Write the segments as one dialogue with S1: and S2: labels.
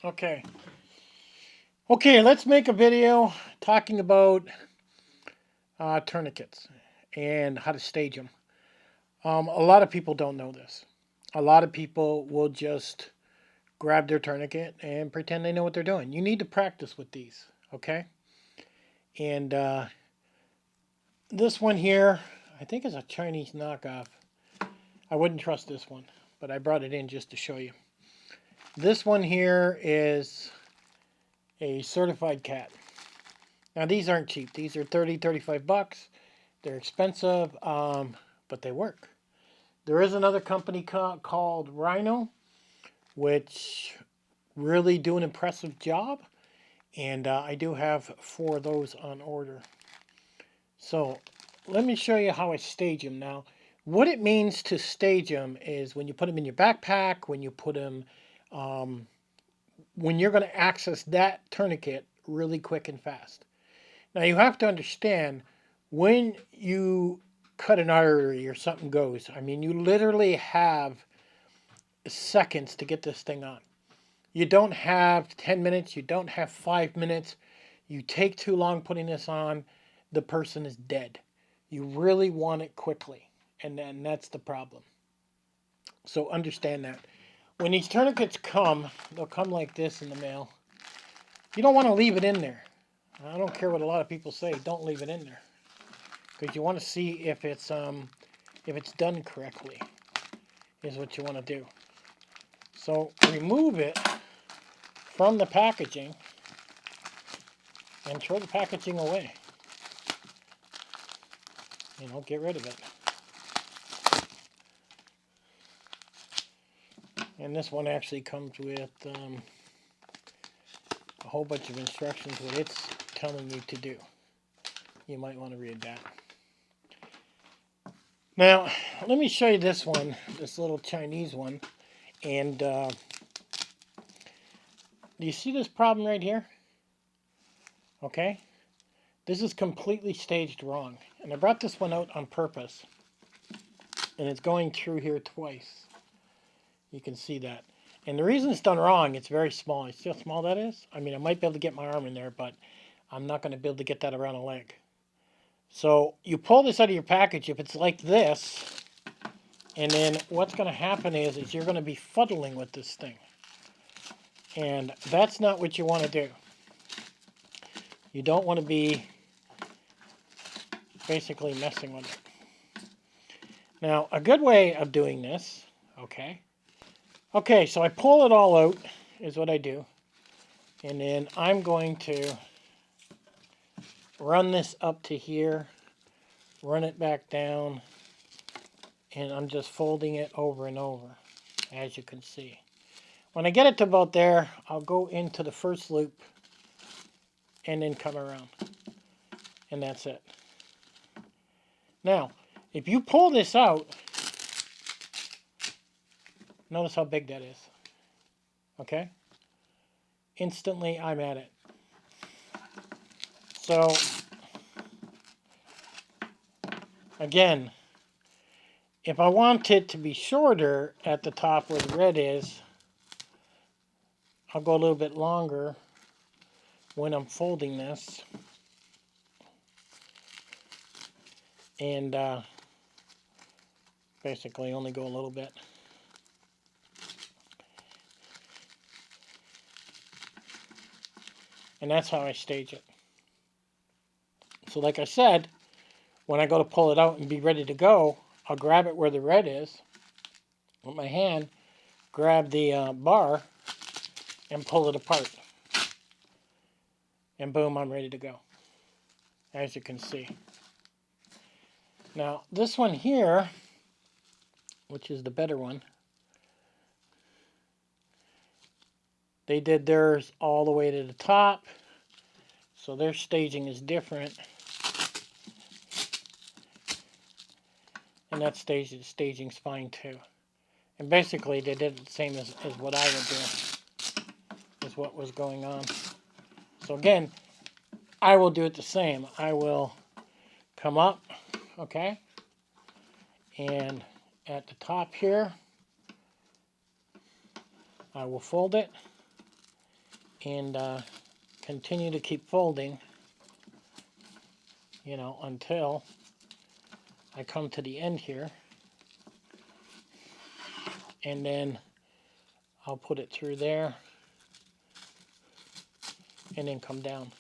S1: Okay. Okay, let's make a video talking about tourniquets and how to stage them. A lot of people don't know this. A lot of people will just grab their tourniquet and pretend they know what they're doing. You need to practice with these, okay? And this one here, I think is a Chinese knockoff. I wouldn't trust this one, but I brought it in just to show you. This one here is a certified CAT. Now these aren't cheap. These are 30, 35 bucks. They're expensive, but they work. There is another company called Rhino, which really do an impressive job. And I do have 4 of those on order. So let me show you how I stage them now. What it means to stage them is when you put them in your backpack, when you put them, when you're going to access that tourniquet really quick and fast. Now you have to understand when you cut an artery or something goes, I mean, you literally have seconds to get this thing on. You don't have 10 minutes, you don't have 5 minutes. You take too long putting this on, the person is dead. You really want it quickly, and then that's the problem. So understand that. When these tourniquets come, they'll come like this in the mail. You don't want to leave it in there. I don't care what a lot of people say, don't leave it in there. Because you want to see if it's done correctly, is what you want to do. So remove it from the packaging and throw the packaging away. Get rid of it. And this one actually comes with a whole bunch of instructions what it's telling you to do. You might want to read that. Now, let me show you this one, this little Chinese one. And do you see this problem right here? Okay. This is completely staged wrong. And I brought this one out on purpose. And it's going through here twice. You can see that. And the reason it's done wrong, it's very small. You see how small that is? I mean, I might be able to get my arm in there, but I'm not going to be able to get that around a leg. So you pull this out of your package if it's like this, and then what's going to happen is you're going to be fuddling with this thing. And that's not what you want to do. You don't want to be basically messing with it. Now, a good way of doing this, okay, so I pull it all out, is what I do. And then I'm going to run this up to here, run it back down, and I'm just folding it over and over, as you can see. When I get it to about there, I'll go into the first loop and then come around. And that's it. Now, if you pull this out, notice how big that is. Okay? Instantly, I'm at it. So, again, if I want it to be shorter at the top where the red is, I'll go a little bit longer when I'm folding this. And basically only go a little bit. And that's how I stage it. So like I said, when I go to pull it out and be ready to go, I'll grab it where the red is with my hand, grab the bar, and pull it apart. And boom, I'm ready to go, as you can see. Now, this one here, which is the better one, they did theirs all the way to the top, so their staging is different. And that staging's fine too. And basically, they did the same as what I would do, is what was going on. So again, I will do it the same. I will come up, okay, and at the top here, I will fold it, and continue to keep folding, until I come to the end here, and then I'll put it through there and then come down,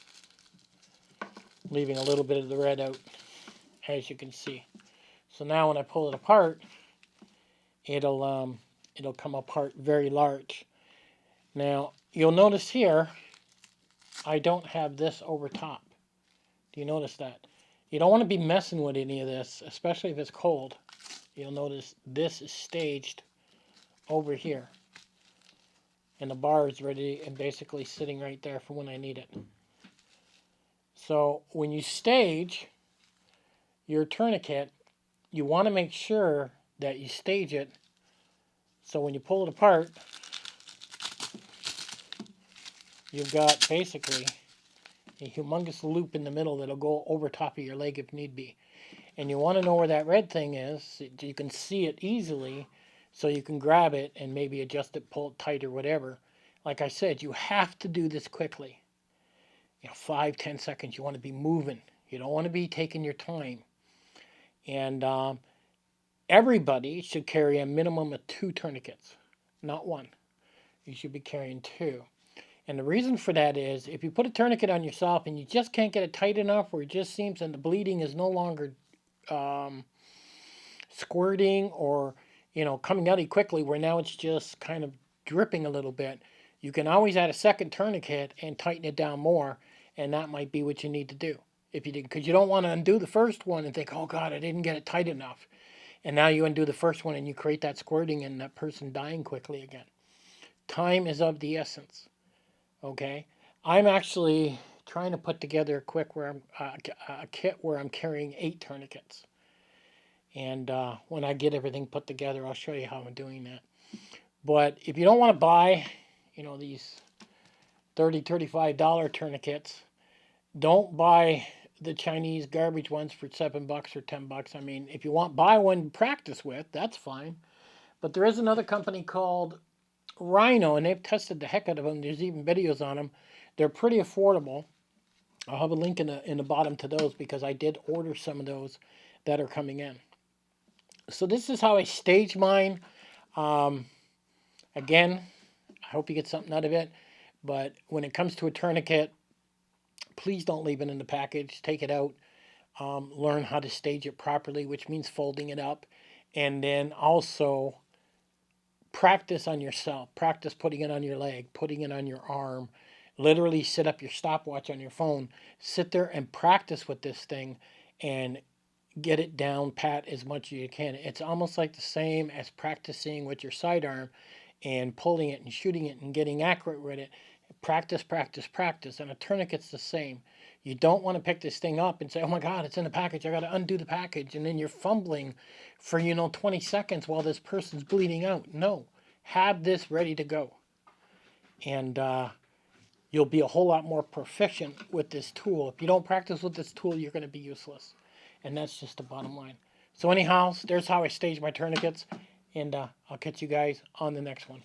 S1: leaving a little bit of the red out, as you can see. So now when I pull it apart, it'll come apart very large. Now you'll notice here I don't have this over top. Do you notice that? You don't want to be messing with any of this, especially if it's cold. You'll notice this is staged over here, and the bar is ready and basically sitting right there for when I need it. So when you stage your tourniquet, you want to make sure that you stage it so when you pull it apart, you've got basically a humongous loop in the middle that'll go over top of your leg if need be. And you want to know where that red thing is. You can see it easily, so you can grab it and maybe adjust it, pull it tight or whatever. Like I said, you have to do this quickly. 5-10 seconds. You want to be moving. You don't want to be taking your time. And everybody should carry a minimum of 2 tourniquets, not 1. You should be carrying 2. And the reason for that is if you put a tourniquet on yourself and you just can't get it tight enough, or it just seems and the bleeding is no longer squirting or coming out quickly, where now it's just kind of dripping a little bit, you can always add a second tourniquet and tighten it down more, and that might be what you need to do if you did, because you don't want to undo the first one and think, oh God, I didn't get it tight enough, and now you undo the first one and you create that squirting and that person dying quickly again. Time is of the essence. Okay, I'm actually trying to put together a kit where I'm carrying 8 tourniquets. And when I get everything put together, I'll show you how I'm doing that. But if you don't want to buy, these $30, $35 tourniquets, don't buy the Chinese garbage ones for $7 or $10. I mean, if you want, buy one to practice with, that's fine. But there is another company called Rhino, and they've tested the heck out of them. There's even videos on them. They're pretty affordable. I'll have a link in the bottom to those, because I did order some of those that are coming in. So this is how I stage mine. Again, I hope you get something out of it. But when it comes to a tourniquet, please don't leave it in the package. Take it out. Learn how to stage it properly, which means folding it up. And then also practice on yourself. Practice putting it on your leg, putting it on your arm. Literally set up your stopwatch on your phone. Sit there and practice with this thing and get it down pat as much as you can. It's almost like the same as practicing with your sidearm and pulling it and shooting it and getting accurate with it. Practice, practice, practice. And a tourniquet's the same. You don't want to pick this thing up and say, oh my God, it's in the package. I got to undo the package. And then you're fumbling for, 20 seconds while this person's bleeding out. No. Have this ready to go. And you'll be a whole lot more proficient with this tool. If you don't practice with this tool, you're going to be useless. And that's just the bottom line. So anyhow, there's how I stage my tourniquets. And I'll catch you guys on the next one.